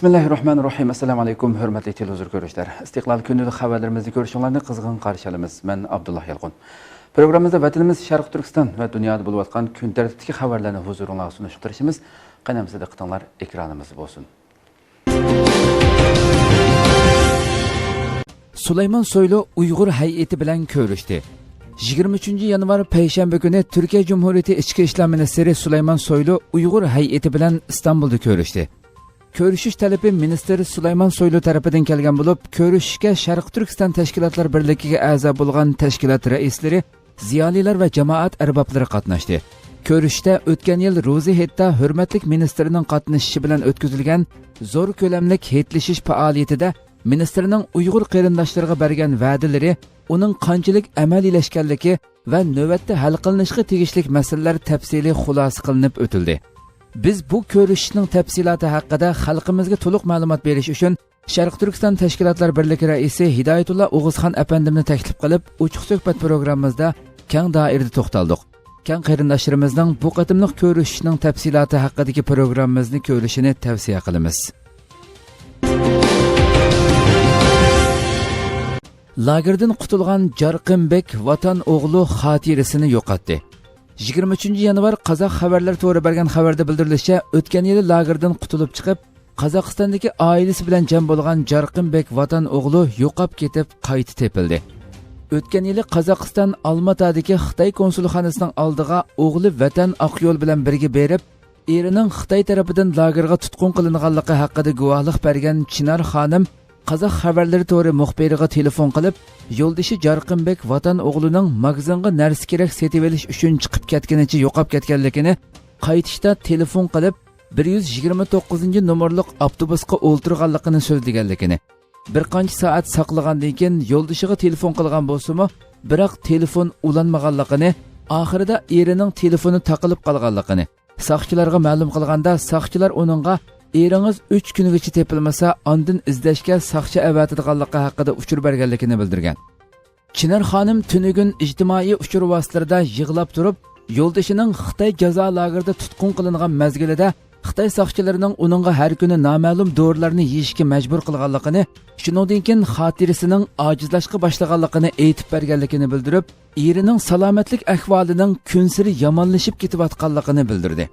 Bismillahirrahmanirrahim. Assalamu alaykum, hörmətli televizor görüşlər. İstiqlal gündəlik xəbərlərimizni görüşünlərini qızğın qarşılayırıq. Mən Abdullah Yalqın. Proqramımızda vətənimiz Şərq Türkistan və dünyada olub atqan gün tərtibdəki xəbərlərini huzurunuzda sunuşdurışımız qənəmsiz diqqətinizlər ekranımız olsun. Süleyman Soylu Uyğur heyəti bilan görüşdü. 23 yanvar Peyşənbə günü Türkiyə Cumhuriyeti İçki İşlər Ministri Süleyman Soylu Uyğur heyəti bilan İstanbulda görüşdü. Görüşüş tələbi Minister Süleyman Soylu tərəfindən gələn olub, görüşüşə Şərq Türkistan Təşkilatlar Birliği'ne əza bolğan təşkilat rəisləri, ziyaliler və cemaat ərbabları qatnaşdı. Görüşdə ötən yıl Ruzi Hetda hörmətlik ministerinin qatnaşışı bilan ötküzülgən zor köləmlik hetleşiş fəaliyyətində ministerinin Uyğur qərindaşlarına bergen vədiləri, onun qançılıq əməl iləşkənligi və növbətdə həll qılınışqa tegishlik məsələlər təfsili xulasa qılınıb ötüldü. Biz bu görüşüşün təfsilatı haqqında xalqimizga to'liq ma'lumot berish uchun Sharq Turkiston Tashkilotlar Birligi raisi Hidoyatullo O'g'izxon apandimni taklif qilib, ochiq suhbat programmamizda keng doirada to'xtaldik. Keng qarindoshlarimizning bu qatimliq görüşüşün təfsilatı haqqidagi programmamizni ko'rishini tavsiya qilamiz. Lagerdan qutulgan Jarqinbek Vatan o'g'li xotirasini yo'qotdi. 23 yanvar Qazaq xabarlar to'g'ri bergan xabarda bildirilishicha, o'tgan yili lagerdan qutulib chiqib, Qozog'istondagi oilasi bilan jam bo'lgan Jarqinbek Vatan o'g'li yo'qab ketib, qayta tepildi. O'tgan yili Qozog'iston Almatadagi Xitoy konsulxonasining oldiga o'g'li Vatan Aqyo'l bilan birga berib, erining Xitoy tarafidan lagerga tutqun qilinganligi haqida guvohlik bergan Chinar xonim Qazaq xabarlari to'g'ri muxbiriga telefon qilib, yo'ldoshi Jarqinbek Vatan o'g'lining magazinga narsa kerak setib olish uchun chiqib ketganicha yo'qab ketganligini, qaytishda telefon qilib 129-nomerlik avtobusga o'ltirganligini so'zlaganligini, bir qancha soat saqlagandan keyin yo'ldoshiga telefon qilgan bo'lsa-mu, biroq telefon ulanmaganligini, oxirida erining telefoni taqilib qolganligini, soqchilarga ma'lum qilganda, soqchilar uningga eringiz 3 kunigacha tepilmasa, ondan izlashga soqchi avatadiganligi haqida uchur berganligini bildirgan. Chinar xonim tunugun ijtimoiy uchur vositalarida yig'lab turib, yo'ldoshining Xitoy jazo lagerida tutqun qilingan mezgilida Xitoy soqchilarining uningga har kuni noma'lum dorilarni yeyishga majbur qilganligini, shuningdek keyin xotirasining ojizlashga boshlaganligini aytib berganligini bildirib, erining salomatlik ahvolining kunsiri yomonlashib ketayotganligini bildirdi.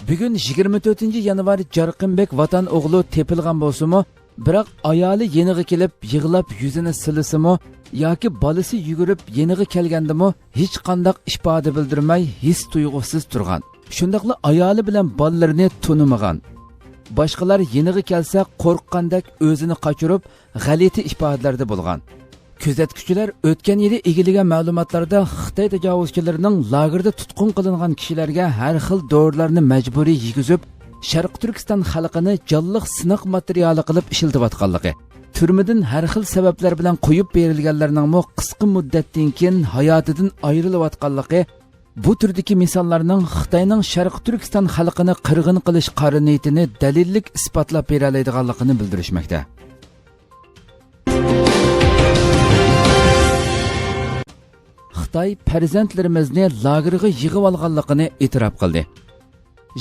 Bugun 24 yanvar Jarqinbek Vatan o'g'li tepilgan bo'lsa-mu, biroq ayoli yeniga kelib yig'lab yuzini silisimi yoki bolasi yugurib yeniga kelgandimi hech qanday ifoda bildirmay his tuyg'usiz turgan. Shundaqla ayoli bilan bolalarini tunimagan. Boshqalar yeniga kelsa qo'rqqandek o'zini qochirib, g'alati ifodalarda bo'lgan. Kuzatuvchilar o'tgan yili egilgan ma'lumotlarda Xitoy tajovuzchilarining lagerda tutqun qilingan kishilarga har xil dorilarni majburiy yegizib, Sharq Turkiston xalqini jonliq sinoq materiali qilib ishlatayotganligi, turmadan har xil sabablar bilan qo'yib berilganlarning qisqa muddatdan keyin hayotidan ayrilayotganligi, bu turdagi misollarning Xitoyning Sharq Turkiston xalqini qirg'in qilish qariniyatini dalillik isbotlab bera oladiganligini bildirishmoqda. Xitoy farzandlarimizni lagerga yig'ib olganligini e'tirof qildi.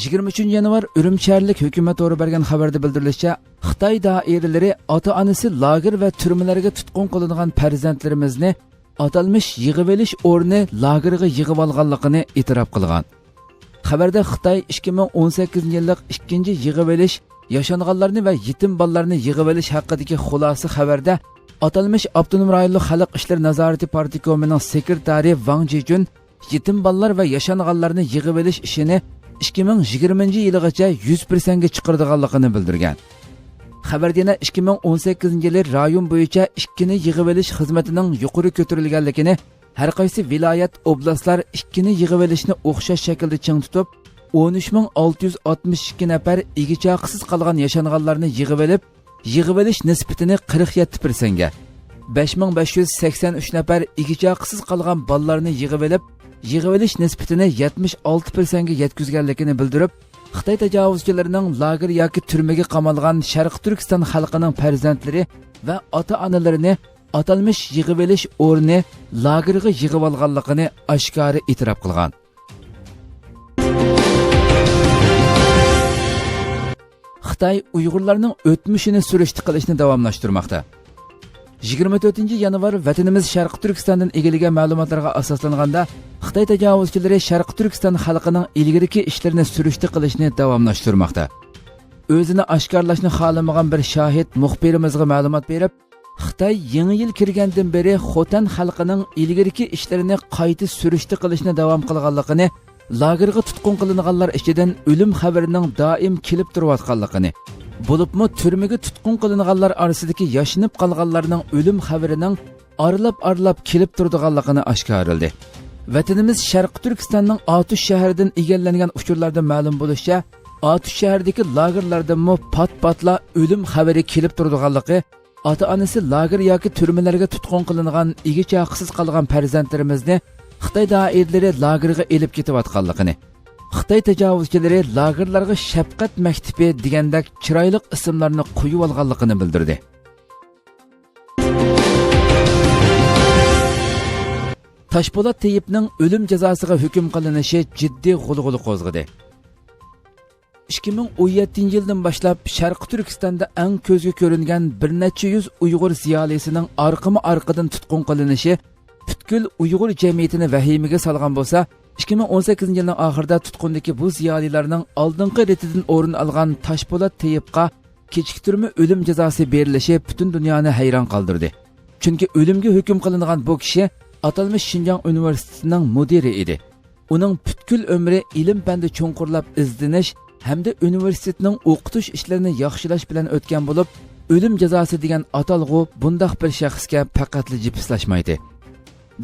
23 yanvar Urumchilik hukumat to'g'ri bergan xabarda bildirilishicha, Xitoy doiralari ota-onasi lager va turmalarga tutqun qilingan farzandlarimizni atalmish yig'ib olish o'rni lagerga yig'ib olganligini e'tirof qilgan. Xabarda Xitoy 2018-yillik 2-chi yig'ib olish, yashanganlarni va yetim bolalarni yig'ib olish haqidagi xulosa xabarda atalmish Avtonom rayonlik xalq ishlar nazorati partikomining sekretari Wang Jijun yetim bolalar va yashanganlarni yig'ib olish ishini 2020-yilgacha 100% ga chiqardiganligini bildirgan. Xabarda yana 2018-yili rayon bo'yicha 2 ni yig'ib olish xizmatining yuqori ko'tarilganligini, har qaysi viloyat, oblastlar 2 ni yig'ib olishni o'xshash shaklda ching tutib, 13662 nafar egichaqisiz qolgan yashanganlarni yig'ib olib, yig'ib olish nisbatini 47% ga, 5583 nafar egichaqisiz qolgan bolalarni yig'ib olib, yig'ib olish nisbatini 76% ga yetkazganligini bildirib, Xitoy tajovuzchilarining lager yoki turmaga qamalgan Sharq Turkiston xalqining farzandlari va ota-onalarini atalmish yig'ib olish o'rni lagerga yig'ib olganligini oshkora e'tirof qilgan. Xitoy Uyg'urlarning o'tmishini surishti qilishni davomlashtirmoqda. 24 yanvar vatanimiz Sharqi Turkistondan egilagan ma'lumotlarga asoslanganda Xitoy tajovuzchilari Sharqi Turkiston xalqining ilgirki ishlarini surishti qilishni davomlashtirmoqda. O'zini oshkorlashni xohlamagan bir shohid muxbirimizga ma'lumot berib, Xitoy yangi yil kirgandan beri Xotan xalqining ilgirki ishlarini qayta surishti qilishni davom qilganligini, lagerga tutqun qilinganlar ichidan o'lim xabarining doim kelib turayotganligini, bo'libmi turmaga tutqun qilinganlar orasidagi yashinib qolganlarning o'lim xabarining arlab kelib turganligini oshkorildi. Vatanimiz Sharqi Turkistonning Atush shahridan egallangan uchurlardan ma'lum bo'lishicha, Atush shahridagi lagerlardami pat-patla o'lim xabari kelib turganligi, ota-onasi lager yoki turmalarga tutqun qilingan igicha haqsiz qolgan farzandlarimizni Xitoy doiralari lagerga elib ketayotganligini, Xitoy tajovuzchilari lagerlarga shafqat maktabi degandek chiroyli ismlarni qo'yib olganligini bildirdi. Toshpo'lat Tayyipning o'lim jazosiga hukm qilinishi jiddiy g'ulg'ula qo'zg'adi. 2017-yildan boshlab Sharqi Turkistonda eng ko'zga ko'ringan bir necha yuz Uyg'ur ziyolisining orqama-orqadan tutqun qilinishi butkul Uyg'ur jamiyatini vahimaga solgan bo'lsa, 2018-yilning oxirida tutqundagi bu ziyolilarning oldingi retidan o'rin olgan Toshpo'lat Tayyipga kechiktirma o'lim jazosi berilishi butun dunyoni hayron qoldirdi. Chunki o'limga hukm qilingan bu kishi atalmish Xinjiang universitetining mudiri edi. Uning butkul umri ilm-fanda cho'nqurlab izdinish hamda universitetning o'qitish ishlarini yaxshilash bilan o'tgan bo'lib, o'lim jazosi degan atalg'u bundaq bir shaxsga faqatli jipislashmaydi.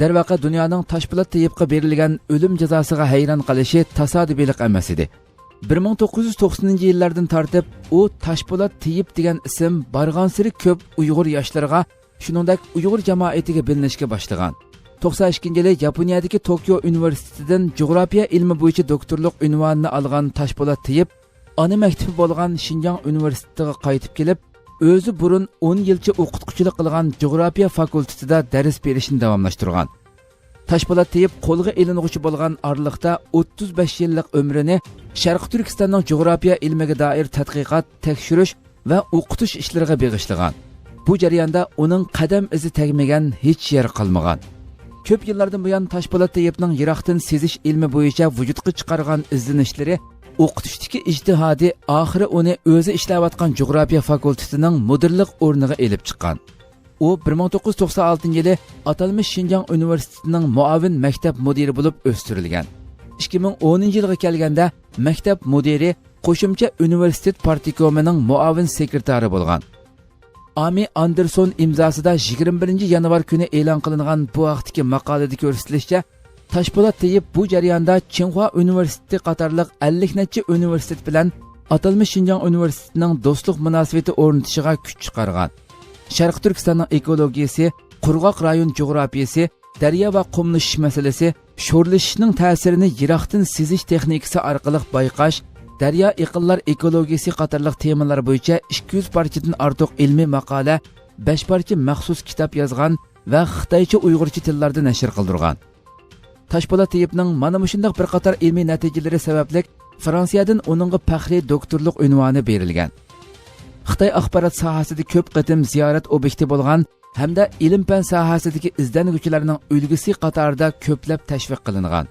Darvaqa dunyoning Toshpo'lat Tayyipga berilgan o'lim jazosiga hayron qolishi tasodifiylik emas edi. 1990-yillardan tortib u Toshpo'lat Tayyip degan ism barg'ansiri ko'p Uyg'ur yoshlarga, shuningdek Uyg'ur jamoatiga bilinishga boshlagan. 92-yili Yaponiyadagi Tokyo universitetidan jug'rofiya ilmi bo'yicha doktorlik unvonini olgan Toshpo'lat Tayyip ona maktabi bo'lgan Xinjiang universitetiga qaytib kelib, o'zi burun 10 yilcha o'qituvchilik qilgan jug'rofiya fakultetida dars berishni davomlashtirgan. Toshpo'lat Tayyip qo'lga ilinuvchi bo'lgan oraliqda 35 yillik umrini Sharqi Turkistonning jug'rofiya ilmiga doir tadqiqot, tekshirish va o'qitish ishlariga bag'ishlagan. Bu jarayonda uning qadam izi tegmagan hech yer qolmagan. Ko'p yillardan buyon Toshpo'lat Tayyipning yiroqdan sezish ilmi bo'yicha vujudga chiqargan izlanishlari, o'qitishdagi ijtihodi oxiri uni o'zi ishlayotgan jug'rofiya fakultetining mudirlik o'rniga elib chiqqan. U 1996-yili atalmish Xinjiang universitetining muavin maktab mudiri bo'lib o'stirilgan. 2010-yilga kelganda maktab mudiri qo'shimcha universitet partikomining muavin sekretari bo'lgan. Ami Anderson imzosida 21-yanvar kuni e'lon qilingan bu vaqtdagi maqolada ko'rsatilishicha, Toshpo'lat Tayyip bu jarayonda Tsinghua universiteti qatorliq 50 necha universitet bilan atalmish Xinjiang universitetining do'stlik munosabati o'rnatishiga kuch chiqargan. Sharq Turkistonning ekologiyasi, qurg'oq rayon jug'rofiyasi, daryo va qumlashish masalasi, sho'rlashishning ta'sirini yiroqdan sezish texnikasi orqali bayqash, daryo iqinlar ekologiyasi qatorliq temalar bo'yicha 200 parchadan ortiq ilmiy maqola, 5 parcha maxsus kitob yozgan va xitoycha uyg'urcha tillarda nashr qildirgan. Toshpo'lat Tayyipning mana shunday bir qator ilmiy natijalari sababli Fransiyadan uningga faxriy doktorlik unvoni berilgan. Xitoy axborot sohasida ko'p qatim ziyorat obyekti bo'lgan hamda ilm-fan sohasidagi izlanuvchilarning ulgusi qatorida ko'plab tashviq qilingan.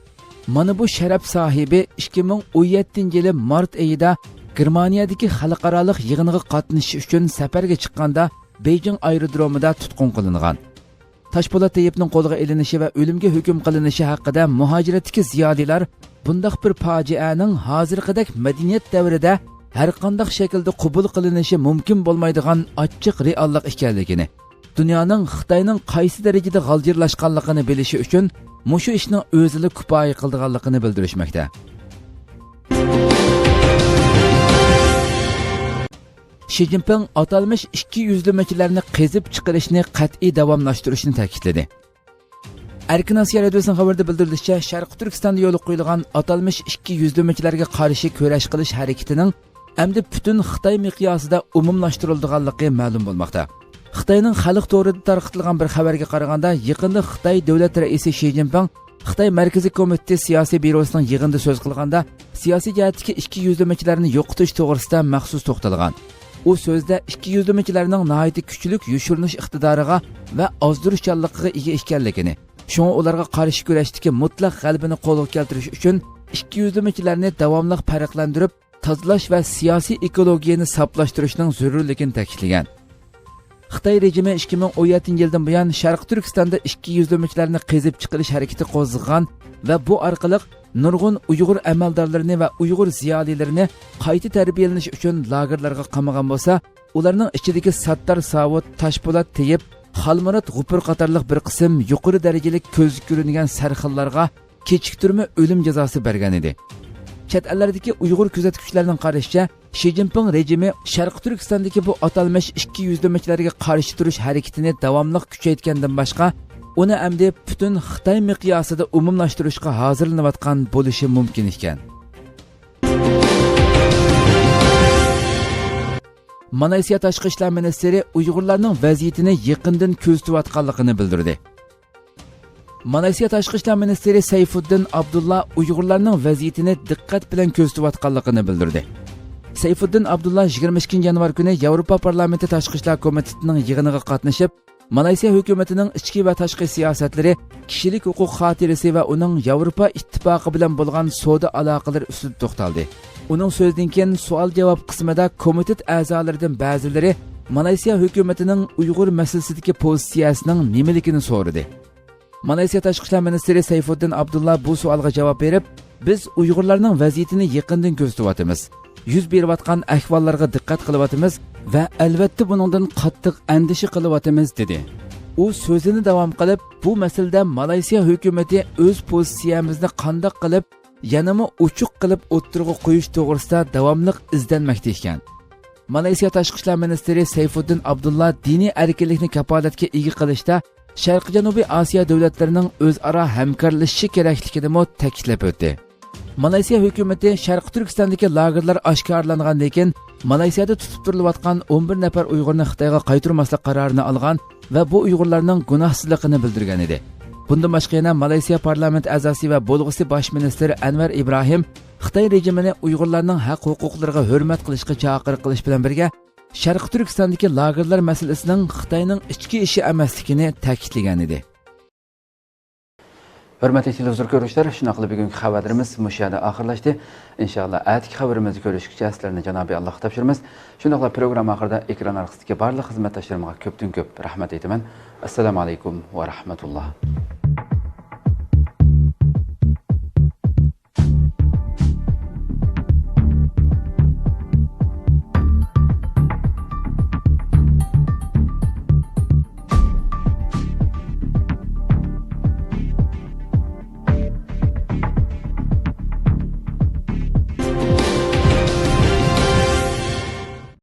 Mana bu sharaf sohibi 2017-yili mart oyida Germaniyadagi xalqaro yig'inga qatnashish uchun safarga chiqqanda Beijing aerodromida tutqun qilingan. Toshpo'lat Tayyipning qo'lga ilinishi va o'limga hukm qilinishi haqida muhojiratdagi ziyolilar bundaq bir fojianing hozirgidek madaniyat davrida har qanday shaklda qabul qilinishi mumkin bo'lmaydigan ochiq reallik ekanligini, dunyoning Xitoyning qaysi darajada g'aljirlashganligini bilishi uchun mushu ishning o'zini kifoya qilganligini bildirishmoqda. Xi Jinping atalmish ikki yuzlamachilarni qezib chiqarishni qat'iy davomlashtirishni ta'kidladi. Erkin Osiyo radiosining xabarida bildirilishicha, Sharq Turkistonda yo'l qo'yilgan atalmish ikki yuzlamachilarga qarshi kurash qilish harakatining endi butun Xitoy miqyosida umumlashtirilganligi ma'lum bo'lmoqda. Xitoyning xalq to'rida tarqatilgan bir xabarga qaraganda, yaqinda Xitoy davlat raisi Xi Jinping Xitoy Markaziy komiteti siyosiy byurosining yig'inida so'z qilganda siyosiy jihatdagi ikki yuzlamachilarni yo'qotish to'g'risida maxsus to'xtalgan. U so'zda ikki yuzlamachilarning nihoyatda kuchlik yushirinish iqtidoriga va ozdirishchanligiga ega ekanligini, shunga ularga qarshi kurashdagi mutlaq g'alabani qo'lga keltirish uchun ikki yuzlamachilarni davomli farqlantirib, tozalash va siyosiy ekologiyani saqlashtirishning zarurligini ta'kidlagan. Xitoy rejimi 2017-yildan buyon Sharq Turkistonda ikki yuzlamachilarni qezib chiqarish harakati qo'zg'agan va bu orqali nurg'un Uyg'ur amaldorlarini va Uyg'ur ziyolilarini qayta tarbiyalanish uchun lagerlarga qamagan bo'lsa, ularning ichidagi Sattar Savod, Toshpo'lat Teyib, Xalmurat G'upur qatorliq bir qism yuqori darajali ko'z ko'ringan sarxillarga kechiktirma o'lim jazosi bergan edi. Chet ellardagi Uyg'ur kuzatuvchilarining qarashicha, Shi Jinping rejimi Sharq Turkistondagi bu atalmish ikki yuzlamachilarga qarshi turish harakatini davomli kuchaytgandan boshqa, uni endi butun Xitoy miqyosida umumlashtirishga hozirlanayotgan bo'lishi mumkin ekan. Malayziya tashqi ishlar ministri Uyg'urlarning vaziyatini yaqindan kuzatayotganligini bildirdi. Malayziya tashqi ishlar ministri Sayfuddin Abdulla Uyg'urlarning vaziyatini diqqat bilan kuzatayotganligini bildirdi. Sayfuddin Abdulla 22 yanvar kuni Yevropa parlamenti tashqi ishlar komitetining yig'iniga qatnashib, Malayziya hukumatining ichki va tashqi siyosatlari, kishilik huquq xotirasi va uning Yevropa ittifoqi bilan bo'lgan savdo aloqalari ustida to'xtaldi. Uning so'zidan keyin savol-javob qismida komitet a'zolaridan ba'zilari Malayziya hukumatining Uyg'ur masalasidagi pozitsiyasining nimaligini so'radi. Malayziya tashqi ishlar ministri Sayfuddin Abdulla bu savolga javob berib, biz Uyg'urlarning vaziyatini yaqindan kuzatyapmiz. Yuz berayotgan ahvollarga diqqat qilyapmiz va albatta buningdan qattiq andisha qilyapmiz dedi. U so'zini davom qilib, bu masalada Malayziya hukumati o'z pozitsiyamizni qanday qilib, yanama ochiq qilib o'ttirg'i qo'yish to'g'risida davomli izlanmoqda ekan. Malayziya tashqi ishlar ministri Sayfuddin Abdulla diniy erkinlikni kafolatga ega qilishda Sharq-Janubiy Osiyo davlatlarining o'zaro hamkorlashishi kerakligini ta'kidlab o'tdi. Malayziya hukumati Sharq Turkistondagi lagerlar oshkorlangan, lekin Malayziyada tutib turilayotgan 11 nafar Uyg'urni Xitoyga qaytarmaslik qarorini olgan va bu Uyg'urlarning gunohsizligini bildirgan edi. Bundan boshqa yana Malayziya parlament a'zosi va bo'lg'usi bosh ministr Anvar Ibrohim Xitoy rejimini Uyg'urlarning haq-huquqlariga hurmat qilishga chaqiriq qilish bilan birga Sharq Turkistondagi lagerlar masalasining Xitoyning ichki ishi emasligini ta'kidlagan edi. Hurmatli televizor ko'ruvchilar, shuna qilib bugungi xabarimiz mushada oxirlashdi. Inshaalloh atki xabarimizni ko'rishgacha sizlarni Janobiy Alloh topshiramiz. Shundaqla programma oxirida ekran orqasidagi barcha xizmatdoshlarimga ko'pdan ko'p rahmat aytaman. Assalomu alaykum va rahmatulloh.